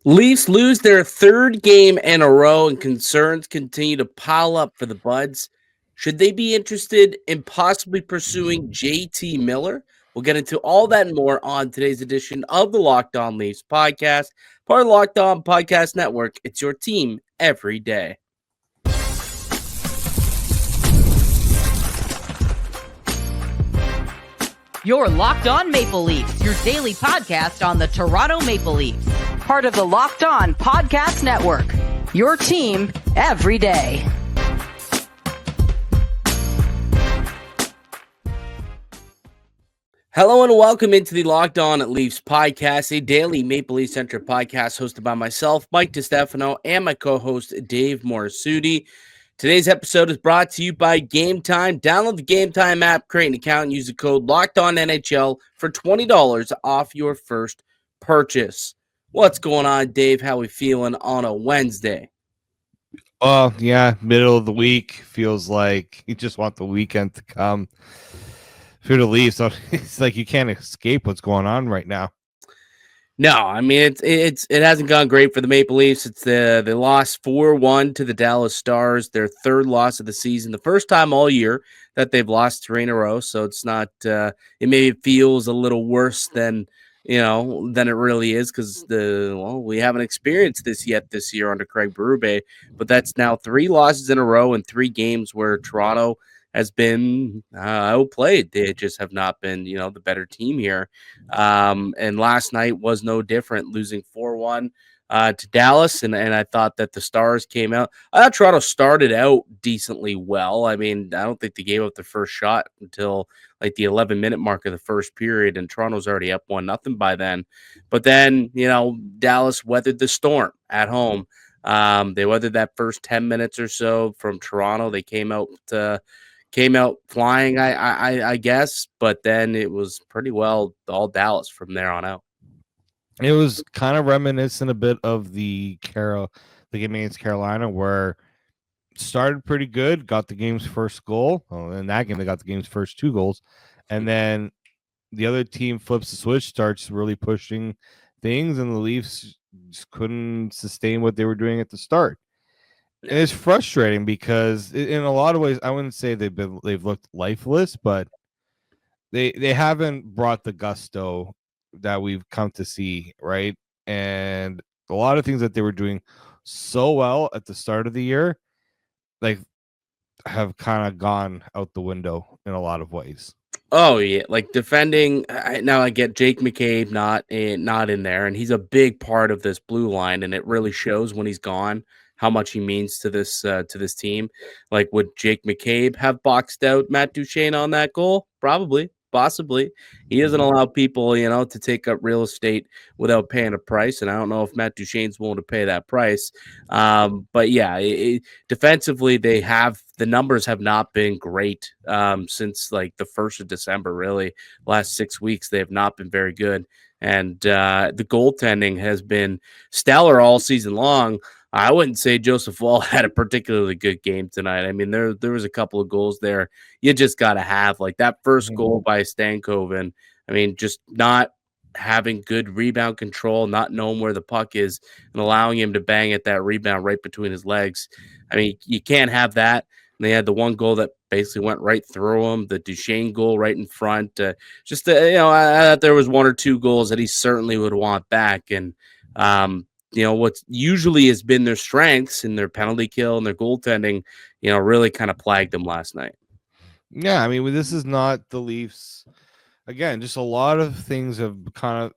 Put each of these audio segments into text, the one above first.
Leafs lose their third game in a row, and concerns continue to pile up for the Buds. Should they be interested in possibly pursuing JT Miller? We'll get into all that and more on today's edition of the Locked On Leafs podcast, part of the Locked On Podcast Network. It's your team every day. Your Locked On Maple Leafs, your daily podcast on the Toronto Maple Leafs. Part of the Locked On Podcast Network. Your team every day. Hello and welcome into the Locked On Leafs podcast, a daily Maple Leaf centric podcast hosted by myself, Mike DiStefano, and my co-host, Dave Morassutti. Today's episode is brought to you by Game Time. Download the Game Time app, create an account, and use the code LOCKEDONNHL for $20 off your first purchase. What's going on, Dave? How we feeling on a Wednesday? Well, yeah, middle of the week. Feels like you just want the weekend to come for the Leafs. So it's like you can't escape what's going on right now. No, I mean it hasn't gone great for the Maple Leafs. It's they lost 4-1 to the Dallas Stars, their third loss of the season, the first time all year that they've lost 3 in a row. So it's not it maybe feels a little worse than it really is because we haven't experienced this yet this year under Craig Berube, but that's now 3 losses in a row in 3 games where Toronto has been outplayed. They just have not been, the better team here. And last night was no different, losing 4-1 to Dallas. And I thought that the Stars came out. I thought Toronto started out decently well. I mean, I don't think they gave up the first shot until like the 11-minute mark of the first period, and Toronto's already up 1-0 by then. But then, Dallas weathered the storm at home. They weathered that first 10 minutes or so from Toronto. They came out flying, I guess, but then it was pretty well all Dallas from there on out. It was kind of reminiscent a bit of the game against Carolina, where started pretty good, got the game's first goal. Oh, in that game, they got the game's first 2 goals, and then the other team flips the switch, starts really pushing things, and the Leafs just couldn't sustain what they were doing at the start. And it's frustrating because in a lot of ways, I wouldn't say they've looked lifeless, but they haven't brought the gusto that we've come to see, right? And a lot of things that they were doing so well at the start of the year, like, have kind of gone out the window in a lot of ways. Oh yeah, like defending. Now I get Jake McCabe not in there, and he's a big part of this blue line, and it really shows when he's gone how much he means to this team. Like, would Jake McCabe have boxed out Matt Duchene on that goal? Probably, possibly. He doesn't allow people, to take up real estate without paying a price, and I don't know if Matt Duchene's willing to pay that price. But yeah, defensively, the numbers have not been great since like the 1st of December. Really, last 6 weeks they have not been very good, and the goaltending has been stellar all season long. I wouldn't say Joseph Woll had a particularly good game tonight. I mean, there was a couple of goals there you just got to have, like that first goal by Stankoven. I mean, just not having good rebound control, not knowing where the puck is, and allowing him to bang at that rebound right between his legs. I mean, you can't have that. And they had the one goal that basically went right through him, the Duchene goal right in front. I thought there was 1 or 2 goals that he certainly would want back. And, what usually has been their strengths in their penalty kill and their goaltending, really kind of plagued them last night. Yeah, I mean, this is not the Leafs. Again, just a lot of things have kind of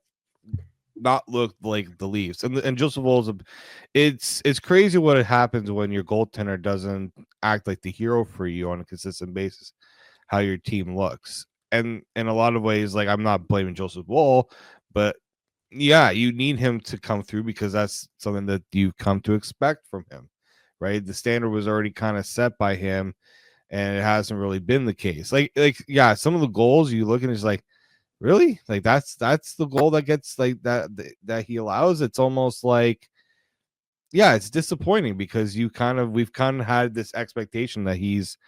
not looked like the Leafs. And Joseph Woll's it's crazy what happens when your goaltender doesn't act like the hero for you on a consistent basis, how your team looks. And in a lot of ways, like, I'm not blaming Joseph Woll, but yeah, you need him to come through because that's something that you've come to expect from him, right? The standard was already kind of set by him, and it hasn't really been the case. Like yeah, some of the goals you look at is like, really? Like that's the goal that gets like that he allows. It's almost like, yeah, it's disappointing because we've kind of had this expectation that he's,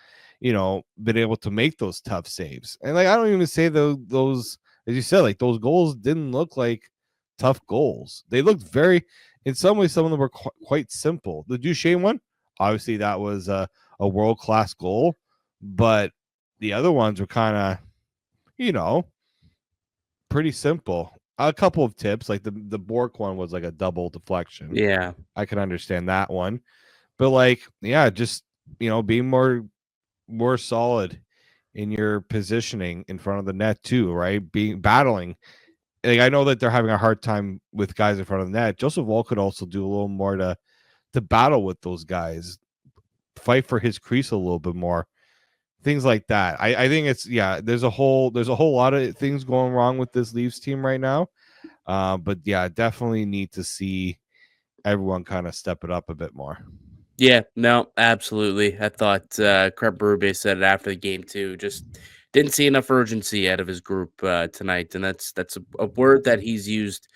been able to make those tough saves. And like, I don't even say those, as you said, like those goals didn't look like tough goals. They looked in some ways, some of them were quite simple. The Duchesne one, obviously, that was a world-class goal, but the other ones were kind of, you know, pretty simple. A couple of tips, like the Bork one was like a double deflection. Yeah. I can understand that one. But like, yeah, just, being more solid in your positioning in front of the net too, right? Battling. Like, I know that they're having a hard time with guys in front of the net. Joseph Woll could also do a little more to battle with those guys, fight for his crease a little bit more. Things like that. I think it's, there's a whole lot of things going wrong with this Leafs team right now. But yeah, definitely need to see everyone kind of step it up a bit more. Yeah, no, absolutely. I thought Craig Berube said it after the game too. Just didn't see enough urgency out of his group tonight, and that's a word that he's used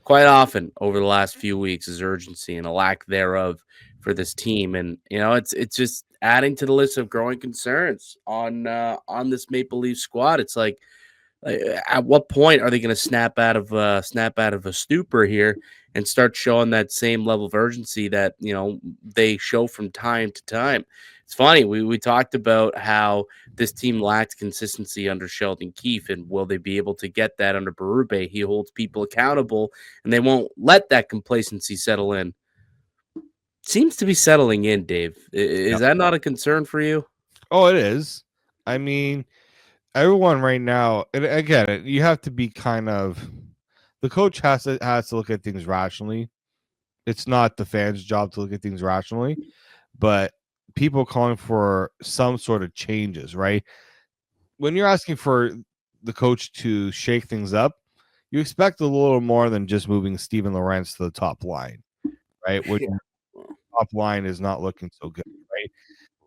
quite often over the last few weeks, is urgency and a lack thereof for this team. And it's just adding to the list of growing concerns on this Maple Leaf squad. It's like, at what point are they going to snap out of a stupor here and start showing that same level of urgency that they show from time to time? It's funny, we talked about how this team lacked consistency under Sheldon Keefe, and will they be able to get that under Berube? He holds people accountable, and they won't let that complacency settle in. Seems to be settling in, Dave. Is that not a concern for you? Oh, it is. I mean, everyone right now, and again, you have to be the coach has to look at things rationally. It's not the fans' job to look at things rationally, but people calling for some sort of changes, right? When you're asking for the coach to shake things up, you expect a little more than just moving Steven Lorentz to the top line, right? When top line is not looking so good, right?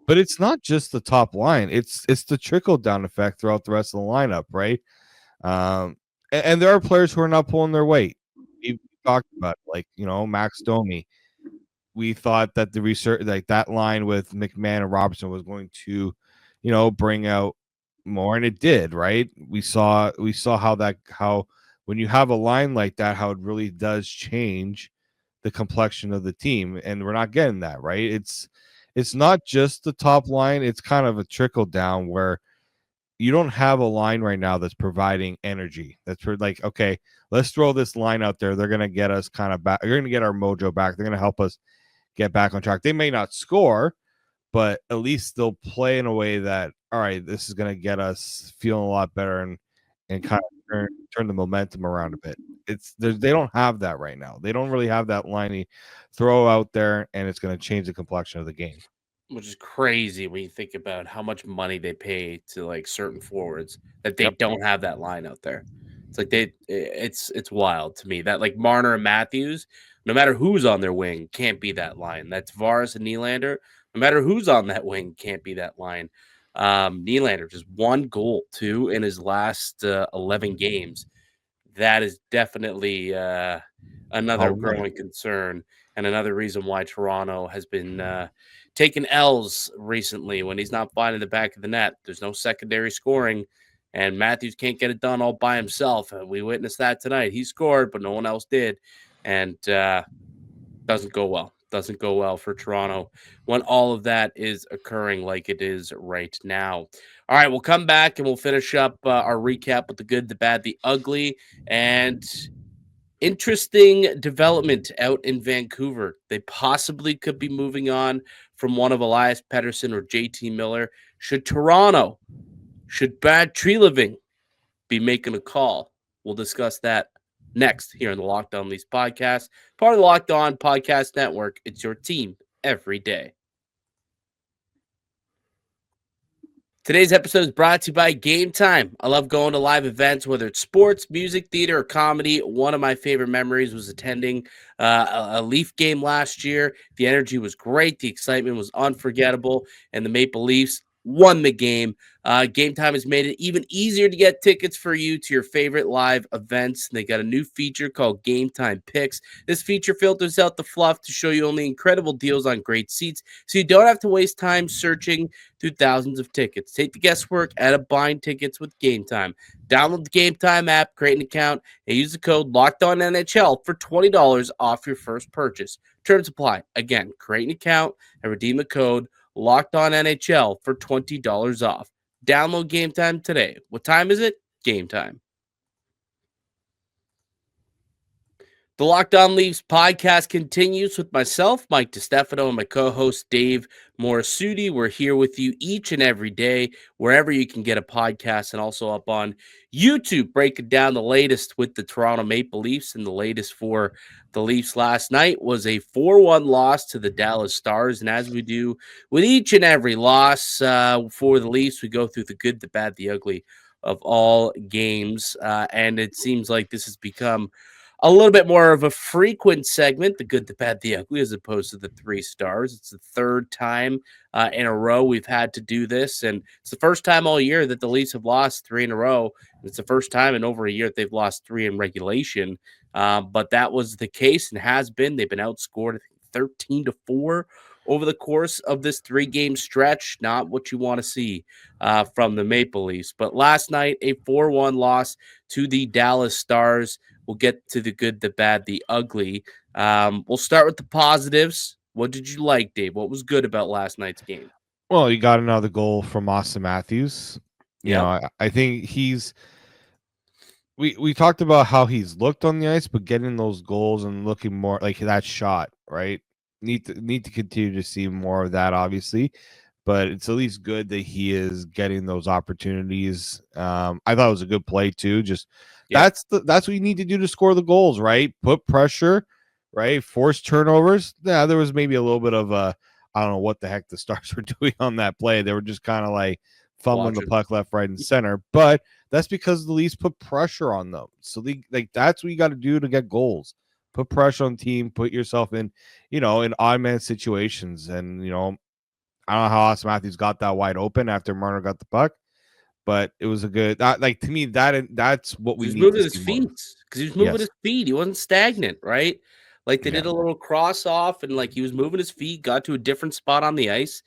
But it's not just the top line; it's the trickle down effect throughout the rest of the lineup, right? And there are players who are not pulling their weight. We talked about like Max Domi. We thought that the research, like that line with McMahon and Robertson, was going to, bring out more, and it did, right? We saw how when you have a line like that, how it really does change the complexion of the team, and we're not getting that, right? It's not just the top line; it's kind of a trickle down where you don't have a line right now that's providing energy. That's for like, okay, let's throw this line out there. They're gonna get us kind of back. They're gonna get our mojo back. They're gonna help us get back on track. They may not score, but at least they'll play in a way that, all right, this is going to get us feeling a lot better and kind of turn the momentum around a bit. They don't have that right now. They don't really have that line you throw out there, and it's going to change the complexion of the game. Which is crazy when you think about how much money they pay to like certain forwards that they don't have that line out there. It's like it's wild to me that like Marner and Matthews, no matter who's on their wing, can't be that line. That's Varis and Nylander. No matter who's on that wing, can't be that line. Nylander just 1 goal, 2 in his last 11 games. That is definitely another growing concern, and another reason why Toronto has been taking L's recently when he's not finding the back of the net. There's no secondary scoring, and Matthews can't get it done all by himself. We witnessed that tonight. He scored, but no one else did, and doesn't go well. Doesn't go well for Toronto when all of that is occurring like it is right now. All right, we'll come back and we'll finish up our recap with the good, the bad, the ugly, and interesting development out in Vancouver. They possibly could be moving on from one of Elias Pettersson or JT Miller. Should Brad Treliving be making a call? We'll discuss that next here in the Locked On Leafs podcast, part of the Locked On Podcast Network. It's your team every day. Today's episode is brought to you by Game Time. I love going to live events, whether it's sports, music, theater, or comedy. One of my favorite memories was attending a Leaf game last year. The energy was great. The excitement was unforgettable. And the Maple Leafs, won the game. Game Time has made it even easier to get tickets for you to your favorite live events. And they got a new feature called Game Time Picks. This feature filters out the fluff to show you only incredible deals on great seats, so you don't have to waste time searching through thousands of tickets. Take the guesswork out of buying tickets with Game Time. Download the Game Time app, create an account, and use the code LOCKEDONNHL for $20 off your first purchase. Terms apply. Again, create an account and redeem the code Locked On NHL for $20 off. Download Game Time today. What time is it? Game time. The Locked On Leafs podcast continues with myself, Mike DiStefano, and my co-host Dave Morassutti. We're here with you each and every day, wherever you can get a podcast, and also up on YouTube, breaking down the latest with the Toronto Maple Leafs. And the latest for the Leafs last night was a 4-1 loss to the Dallas Stars. And as we do with each and every loss for the Leafs, we go through the good, the bad, the ugly of all games. And it seems like this has become a little bit more of a frequent segment, the good, the bad, the ugly, as opposed to the 3 stars. It's the third time in a row we've had to do this, and it's the first time all year that the Leafs have lost 3 in a row. It's the first time in over a year that they've lost 3 in regulation, but that was the case and has been. They've been outscored 13-4 over the course of this 3-game stretch. Not what you want to see from the Maple Leafs. But last night, a 4-1 loss to the Dallas Stars. We'll get to the good, the bad, the ugly. We'll start with the positives. What did you like, Dave? What was good about last night's game? Well, you got another goal from Austin Matthews. You know, I think he's we talked about how he's looked on the ice, but getting those goals and looking more like that shot, right? Need to continue to see more of that, obviously. But it's at least good that he is getting those opportunities. I thought it was a good play too. Just that's what you need to do to score the goals, right? Put pressure, right? Force turnovers. Yeah, there was maybe a little bit of a I don't know what the heck the Stars were doing on that play. They were just kind of like fumbling the puck left, right, and center. But that's because the Leafs put pressure on them. So that's what you got to do to get goals. Put pressure on the team. Put yourself in, in odd man situations. And I don't know how Austin Matthews got that wide open after Marner got the puck, but it was a good. To me, that's what we need. He was moving his feet because he was moving his feet. He wasn't stagnant, right? Like they did a little cross off, and like he was moving his feet, got to a different spot on the ice,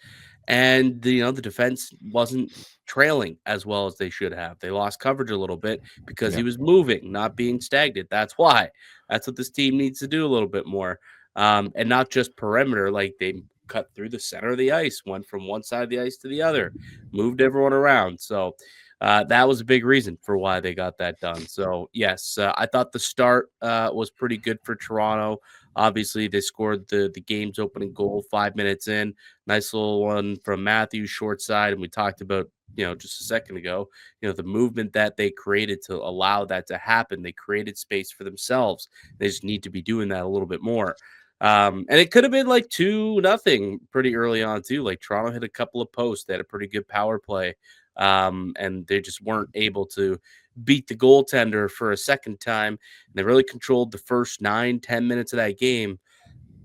and the defense wasn't trailing as well as they should have. They lost coverage a little bit because he was moving, not being stagnant. That's why. That's what this team needs to do a little bit more, and not just perimeter. Like they cut through the center of the ice, went from one side of the ice to the other, moved everyone around. So that was a big reason for why they got that done. So, yes, I thought the start was pretty good for Toronto. Obviously, they scored the game's opening goal 5 minutes in. Nice little one from Matthews, short side. And we talked about, just a second ago, the movement that they created to allow that to happen. They created space for themselves. They just need to be doing that a little bit more. And it could have been like 2-0 pretty early on, too. Like Toronto hit a couple of posts. They had a pretty good power play. And they just weren't able to beat the goaltender for a second time. And they really controlled the first 9-10 minutes of that game.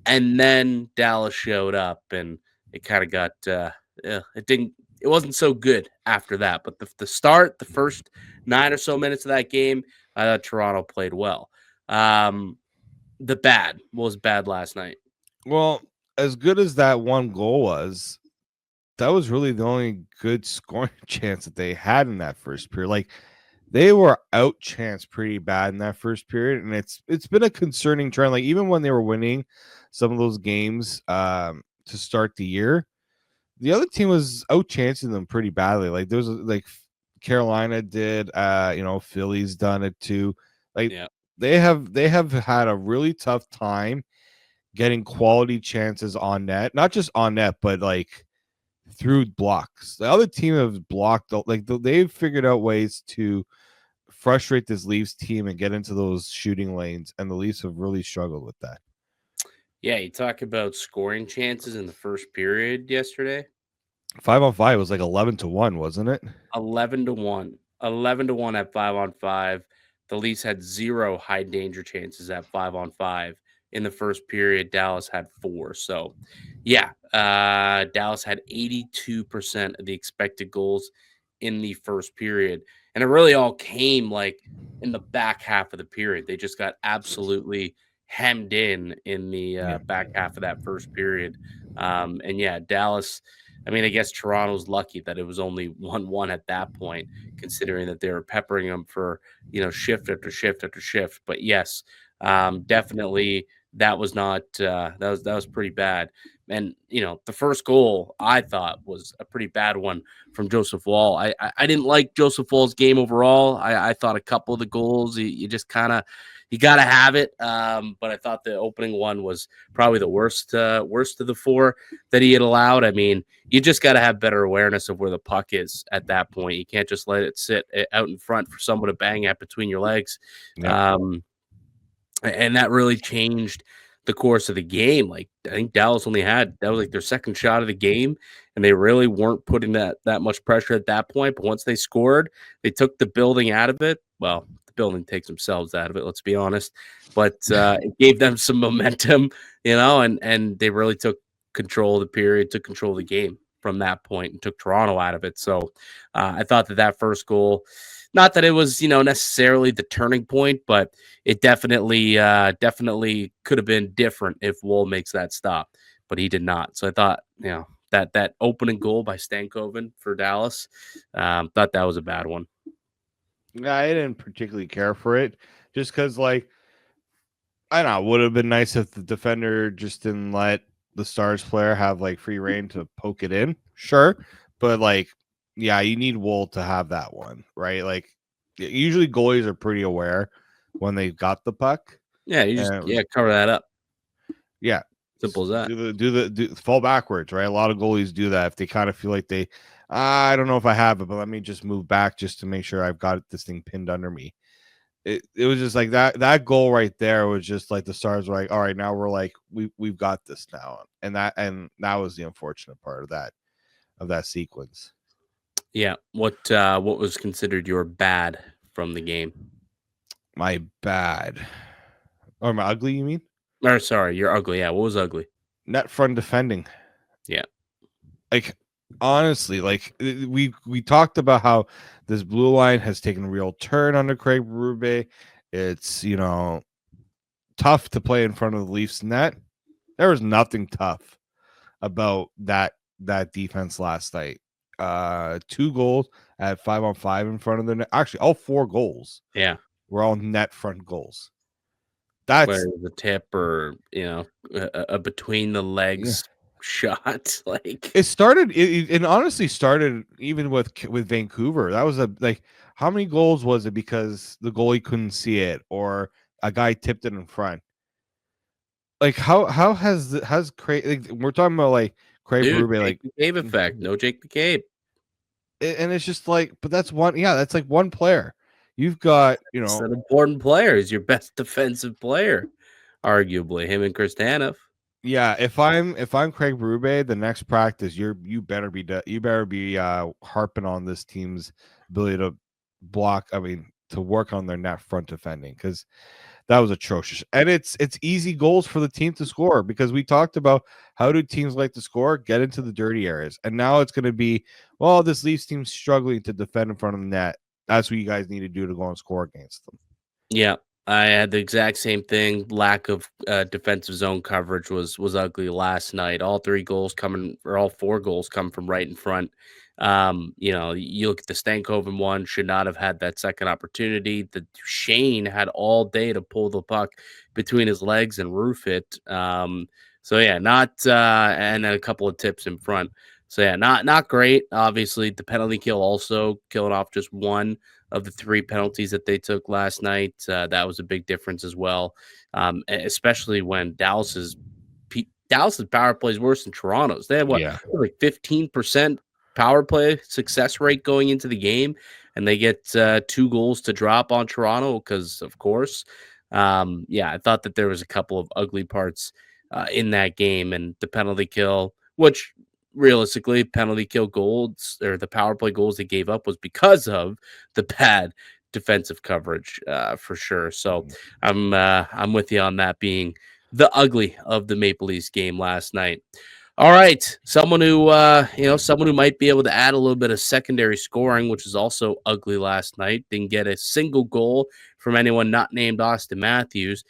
And then Dallas showed up, and it kind of got it wasn't so good after that. But the start, the first 9 or so minutes of that game, I thought Toronto played well. The bad was bad last night. Well, as good as that one goal was, that was really the only good scoring chance that they had in that first period. Like they were outchanced pretty bad in that first period, and it's been a concerning trend. Like even when they were winning some of those games to start the year, the other team was outchancing them pretty badly. Like there was like Carolina did, Philly's done it too. Like they have had a really tough time getting quality chances on net, not just on net, but like through blocks. The other team has blocked, like they've figured out ways to frustrate this Leafs team and get into those shooting lanes, and the Leafs have really struggled with that. Yeah, you talk about scoring chances in the first period yesterday. 5-on-5 was like 11-1, wasn't it? 11-1. 11-1 at 5-on-5. The Leafs had 0 high danger chances at 5-on-5. In the first period, Dallas had 4. So Yeah, Dallas had 82% of the expected goals in the first period, and it really all came, like, in the back half of the period. They just got absolutely hemmed in the, Yeah. back half of that first period, and yeah, Dallas I mean, I guess Toronto's lucky that it was only 1-1 at that point, considering that they were peppering them for, shift after shift after shift, but yes, definitely that was not, that was pretty bad. And the first goal I thought was a pretty bad one from Joseph Wall. I didn't like Joseph Wall's game overall. I thought a couple of the goals you just kind of you got to have it. But I thought the opening one was probably the worst of the four that he had allowed. I mean, you just got to have better awareness of where the puck is at that point. You can't just let it sit out in front for someone to bang at between your legs. Yeah. And that really changed the course of the game. Like, I think Dallas only had that was like their second shot of the game, and they really weren't putting that much pressure at that point. But once they scored, they took the building out of it. Well, the building takes themselves out of it, let's be honest. But it gave them some momentum, and they really took control of the period, took control of the game from that point, and took Toronto out of it. So I thought that first goal, not that it was necessarily the turning point, but it definitely could have been different if Wool makes that stop, but he did not. So I thought, that opening goal by Stankoven for Dallas, thought that was a bad one. Yeah, I didn't particularly care for it, just because, like, I don't know, would have been nice if the defender just didn't let the Stars player have like free reign to poke it in. Sure, but like, yeah, you need Wool to have that one, right? Like, usually goalies are pretty aware when they've got the puck. Yeah, you just cover that up. Yeah, Simple as that. Do fall backwards, right? A lot of goalies do that if they kind of feel like I don't know if I have it, but let me just move back just to make sure I've got this thing pinned under me. It was just like that goal right there was just like the Stars were like, all right, now we're like we've got this now, and that was the unfortunate part of that sequence. Yeah. What was considered your bad from the game? My bad, or my ugly? You mean? Or sorry, you're ugly. Yeah, what was ugly? Net front defending. Yeah. Like, honestly, like we talked about how this blue line has taken a real turn under Craig Berube. It's tough to play in front of the Leafs net. There was nothing tough about that defense last night. 2 goals at 5-on-5 in front of the net. Actually, all 4 goals. Yeah. Were all net front goals. That's the tip or a between the legs shot. Like, it started. It honestly started even with Vancouver. That was how many goals was it because the goalie couldn't see it or a guy tipped it in front? Like, how has Craig? Like, we're talking about like Craig Berube, like McCabe effect. No Jake McCabe. And it's just like, but that's one. Yeah, that's like one player. You've got, It's an important player. He's your best defensive player, arguably. Him and Chris Tanev. Yeah, if I'm Craig Berube, the next practice you better be harping on this team's ability to block. I mean, to work on their net front defending, because that was atrocious. And it's easy goals for the team to score, because we talked about how do teams like to score, get into the dirty areas, and now it's going to be, well, this Leafs team's struggling to defend in front of the net. That's what you guys need to do to go and score against them. Yeah, I had the exact same thing. Lack of defensive zone coverage was ugly last night. All 4 goals come from right in front. You look at the Stankoven one, should not have had that second opportunity. The Shane had all day to pull the puck between his legs and roof it. So yeah, not and then a couple of tips in front. So yeah, not great. Obviously, the penalty kill also killing off just one of the 3 penalties that they took last night. That was a big difference as well, especially when Dallas's power play is worse than Toronto's. They had like 15% power play success rate going into the game, and they get 2 goals to drop on Toronto because, of course. I thought that there was a couple of ugly parts in that game, and the penalty kill, which realistically penalty kill goals or the power play goals they gave up was because of the bad defensive coverage, for sure. So I'm with you on that being the ugly of the Maple Leafs game last night. All right, someone who might be able to add a little bit of secondary scoring, which was also ugly last night. Didn't get a single goal from anyone not named Austin Matthews.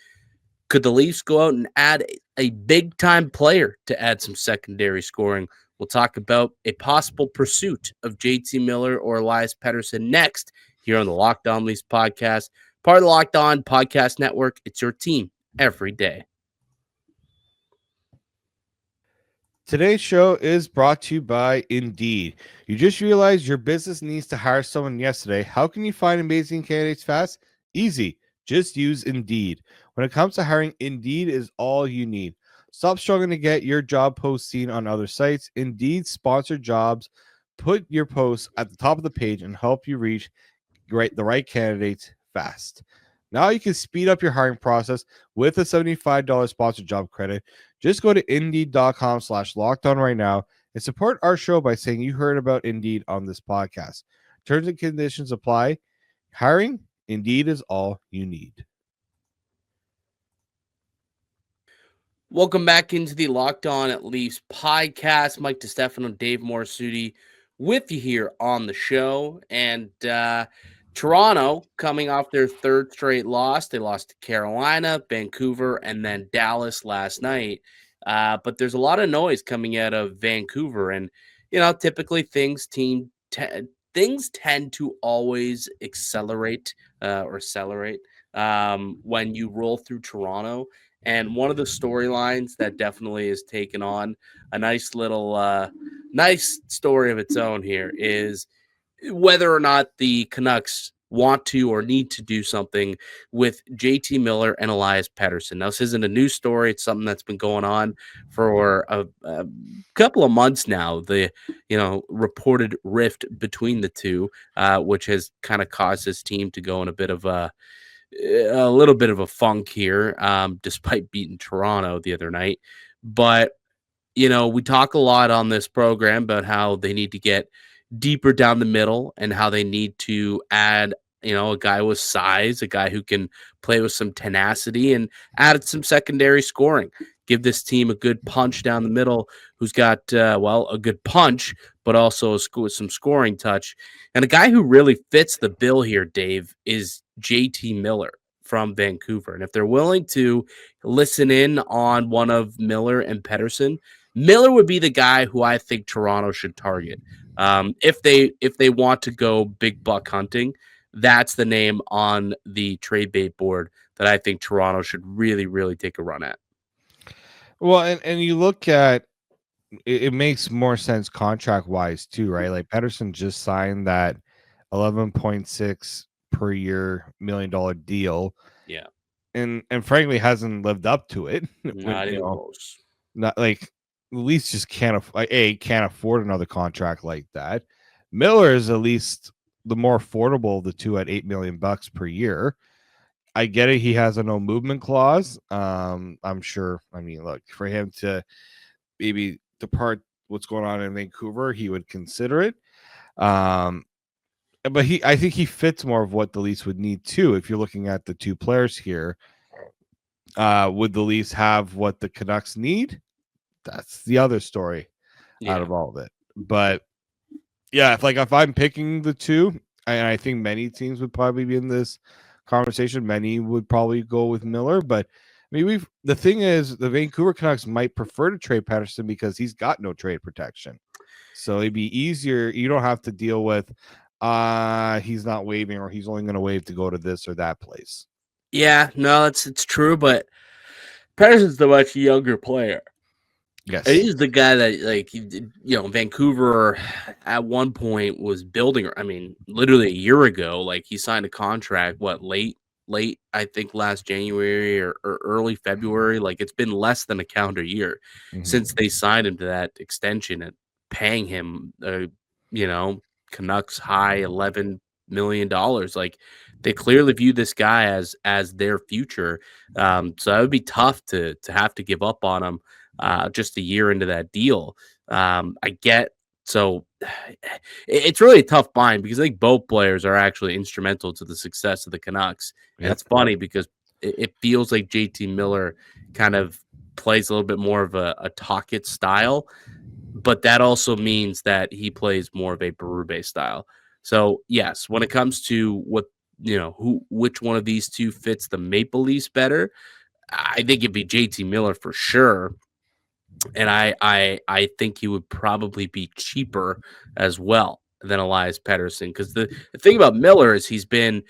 Could the Leafs go out and add a big time player to add some secondary scoring? We'll talk about a possible pursuit of JT Miller or Elias Pettersson next here on the Locked On Leafs podcast, part of the Locked On Podcast Network. It's your team every day. Today's show is brought to you by Indeed. You just realized your business needs to hire someone yesterday. How can you find amazing candidates fast? Easy. Just use Indeed. When it comes to hiring, Indeed is all you need. Stop struggling to get your job post seen on other sites. Indeed sponsored jobs. Put your posts at the top of the page and help you reach the right candidates fast. Now you can speed up your hiring process with a $75 sponsored job credit. Just go to Indeed.com/lockedon right now and support our show by saying you heard about Indeed on this podcast. Terms and conditions apply. Hiring, Indeed is all you need. Welcome back into the Locked On Leafs podcast. Mike DiStefano and David Morassutti with you here on the show. And Toronto coming off their third straight loss. They lost to Carolina, Vancouver, and then Dallas last night. But there's a lot of noise coming out of Vancouver. And, typically things tend to always accelerate when you roll through Toronto. And one of the storylines that definitely has taken on a nice story of its own here is whether or not the Canucks want to or need to do something with JT Miller and Elias Pettersson. Now, this isn't a new story. It's something that's been going on for a couple of months now. The reported rift between the two, which has kind of caused this team to go in a little bit of a funk here, despite beating Toronto the other night. But, we talk a lot on this program about how they need to get deeper down the middle and how they need to add, a guy with size, a guy who can play with some tenacity and add some secondary scoring. Give this team a good punch down the middle who's got, a good punch, but also some scoring touch. And a guy who really fits the bill here, Dave, is JT Miller from Vancouver. And if they're willing to listen in on one of Miller and Pettersson, Miller would be the guy who I think Toronto should target. If they want to go big buck hunting, that's the name on the trade bait board that I think Toronto should really, really take a run at. Well, and you look at it makes more sense contract wise too, right? Like Pettersson just signed that 11.6 per year $1 million deal. Yeah. And frankly hasn't lived up to it. Not even close. Not like the Leafs just can't afford another contract like that. Miller is at least the more affordable of the two at $8 million per year. I get it. He has a no movement clause. I'm sure. I mean, look, for him to maybe depart what's going on in Vancouver, he would consider it. But I think he fits more of what the Leafs would need too. If you're looking at the two players here, would the Leafs have what the Canucks need? That's the other story out of all of it. But yeah, if I'm picking the two, and I think many teams would probably be in this conversation, many would probably go with Miller. But I mean, the thing is, the Vancouver Canucks might prefer to trade Pettersson because he's got no trade protection. So it'd be easier. You don't have to deal with he's not waiving or he's only going to waive to go to this or that place. Yeah, no, it's true, but Pettersson's the much younger player. Yes. And he's the guy that, Vancouver at one point was building. I mean, literally a year ago, he signed a contract, late, I think last January or early February. It's been less than a calendar year since they signed him to that extension and paying him, Canucks high $11 million. They clearly view this guy as their future. So that would be tough to have to give up on him just a year into that deal. So it's really a tough bind because I think both players are actually instrumental to the success of the Canucks. And it's funny because it feels like JT Miller kind of plays a little bit more of a Tocchet style, but that also means that he plays more of a Berube style. So yes, when it comes to what which one of these two fits the Maple Leafs better, I think it'd be JT Miller for sure. And I think he would probably be cheaper as well than Elias Pettersson, because the thing about Miller is he's been,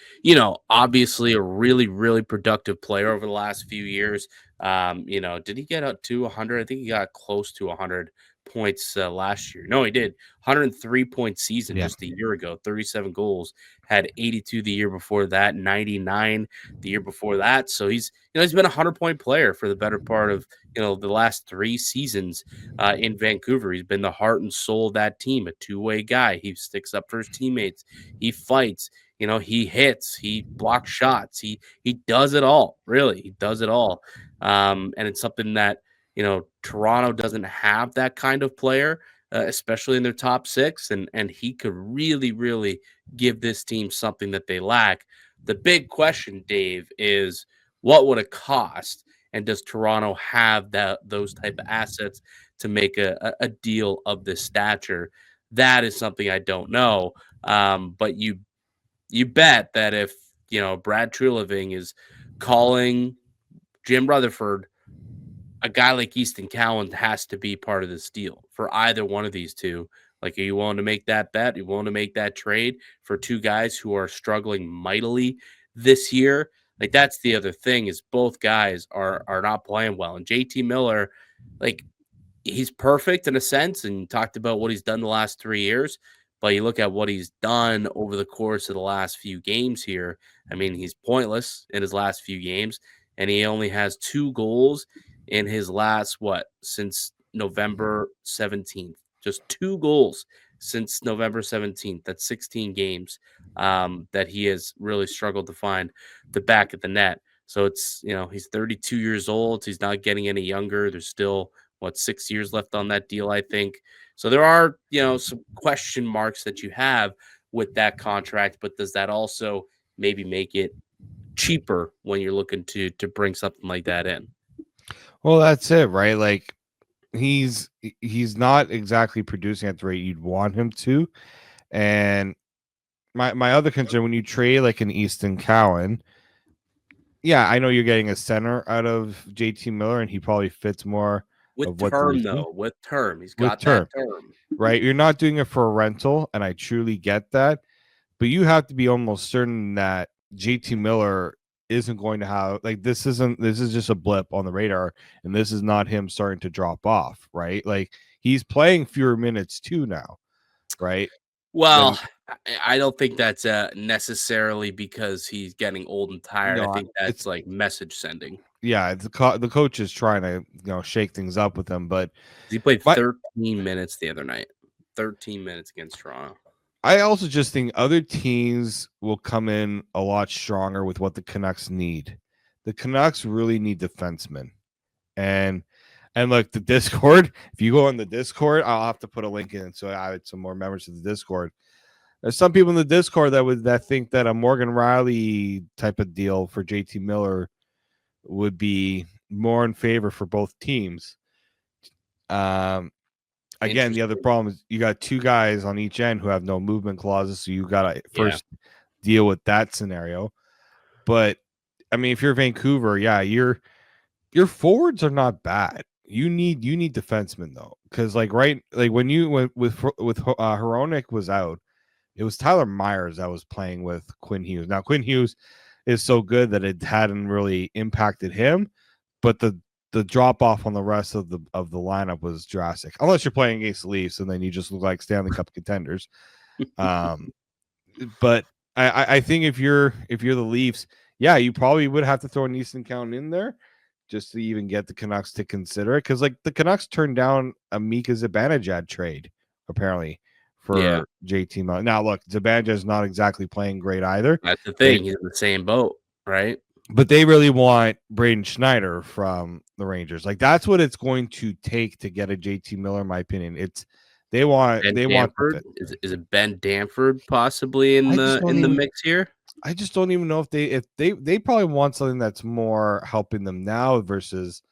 obviously a really, really productive player over the last few years. Did he get up to 100? I think he got close to 100 points last year. No, he did. 103-point season Yeah. just a year ago, 37 goals, had 82 the year before that, 99 the year before that. So he's been a 100-point player for the better part of the last 3 seasons in Vancouver. He's been the heart and soul of that team, a two-way guy. He sticks up for his teammates. He fights. He hits. He blocks shots. He does it all. Really, he does it all. And it's something that Toronto doesn't have that kind of player, especially in their top 6. And he could really, really give this team something that they lack. The big question, Dave, is what would it cost? And does Toronto have those type of assets to make a deal of this stature? That is something I don't know. But you bet that if Brad Treliving is calling Jim Rutherford, a guy like Easton Cowan has to be part of this deal for either one of these two. Like, are you willing to make that bet? Are you willing to make that trade for two guys who are struggling mightily this year? Like, that's the other thing, is both guys are not playing well. And JT Miller, like, he's perfect in a sense, and you talked about what he's done the last 3 years, but you look at what he's done over the course of the last few games here. I mean, he's pointless in his last few games, and he only has 2 goals in his last, since November 17th. Just 2 goals since November 17th. That's 16 games that he has really struggled to find the back of the net. So it's, he's 32 years old. He's not getting any younger. There's still, 6 years left on that deal, I think. So there are, some question marks that you have with that contract, but does that also maybe make it cheaper when you're looking to bring something like that in? Well, that's it, right? Like, he's not exactly producing at the rate you'd want him to. And my other concern, when you trade like an Easton Cowan, yeah, I know you're getting a center out of JT Miller, and he probably fits more with term, though. With term, he's got that term, right? You're not doing it for a rental, and I truly get that, but you have to be almost certain that JT Miller isn't going to have, like, this is just a blip on the radar, and this is not him starting to drop off, right? Like, he's playing fewer minutes too now, right? Well, I don't think that's necessarily because he's getting old and tired. No, I think that's like message sending. Yeah, the coach is trying to shake things up with him, but he played 13 minutes the other night. 13 minutes against Toronto. I also just think other teams will come in a lot stronger with what the Canucks need. The Canucks really need defensemen. And look, the Discord, if you go on the Discord, I'll have to put a link in so I add some more members to the Discord. There's some people in the Discord that think that a Morgan Riley type of deal for JT Miller would be more in favor for both teams. Again, the other problem is you got 2 guys on each end who have no movement clauses, so you got to first deal with that scenario. But I mean, if you're Vancouver, yeah, your forwards are not bad. You need defensemen though, because like when Hronek was out, it was Tyler Myers that was playing with Quinn Hughes. Now Quinn Hughes is so good that it hadn't really impacted him, but the drop off on the rest of the lineup was drastic. Unless you're playing against the Leafs, and then you just look like Stanley Cup contenders. But I think if you're the Leafs, yeah, you probably would have to throw an Easton Cowan in there just to even get the Canucks to consider it, because like the Canucks turned down a Mika Zibanejad trade apparently for JT Miller. Now look, Zibanejad is not exactly playing great either. That's the thing; he's in the same boat, right? But they really want Braden Schneider from the Rangers. Like, that's what it's going to take to get a JT Miller, in my opinion. They want Danford. Is it Ben Danford possibly in the mix here? I just don't even know if they probably want something that's more helping them now versus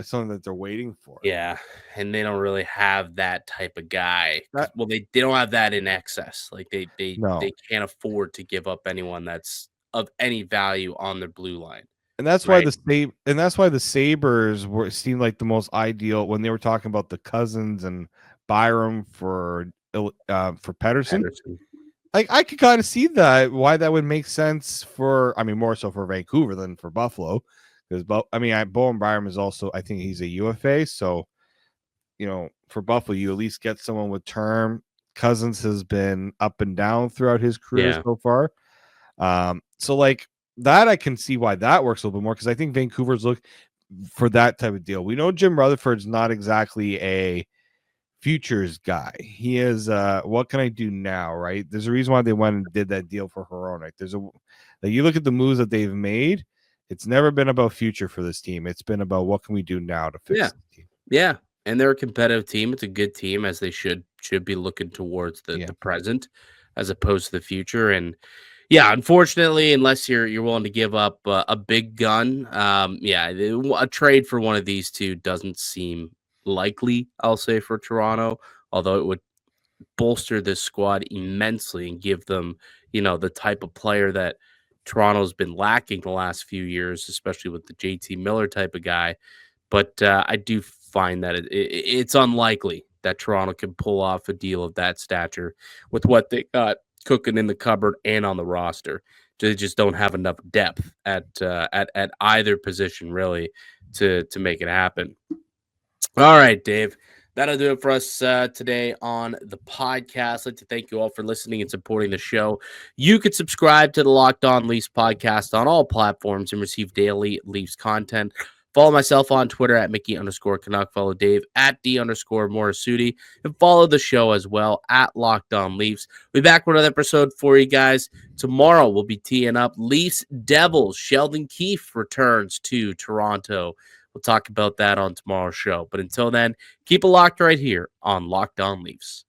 something that they're waiting for. Yeah, and they don't really have that type of guy. That, They don't have that in excess. Like no, they can't afford to give up anyone that's of any value on their blue line, and that's why right? the Sabres seemed like the most ideal when they were talking about the Cousins and Byram for Pettersson. Pettersson. Like I could kind of see that why that would make sense for, I mean, more so for Vancouver than for Buffalo, because Bowen Byram is also, I think he's a UFA, so for Buffalo you at least get someone with term. Cousins has been up and down throughout his career so far, so like that I can see why that works a little bit more, because I think Vancouver's look for that type of deal. We know Jim Rutherford's not exactly a futures guy. He is what can I do now, right? There's a reason why they went and did that deal for Hronek. You look at the moves that they've made, it's never been about future for this team. It's been about what can we do now to fix the team. Yeah. And they're a competitive team. It's a good team, as they should be looking towards the present as opposed to the future. And yeah, unfortunately, unless you're willing to give up a big gun, a trade for one of these two doesn't seem likely, I'll say, for Toronto, although it would bolster this squad immensely and give them, the type of player that Toronto's been lacking the last few years, especially with the JT Miller type of guy. But I do find that it's unlikely that Toronto can pull off a deal of that stature with what they got cooking in the cupboard and on the roster. They just don't have enough depth at either position really to make it happen. All right, Dave. That'll do it for us today on the podcast. I'd like to thank you all for listening and supporting the show. You could subscribe to the Locked On Leafs podcast on all platforms and receive daily Leafs content. Follow myself on Twitter at Mickey_Canuck. Follow Dave at D_Morassutti. And follow the show as well at Locked On Leafs. We'll be back with another episode for you guys. Tomorrow we'll be teeing up Leafs Devils. Sheldon Keefe returns to Toronto. We'll talk about that on tomorrow's show. But until then, keep it locked right here on Locked On Leafs.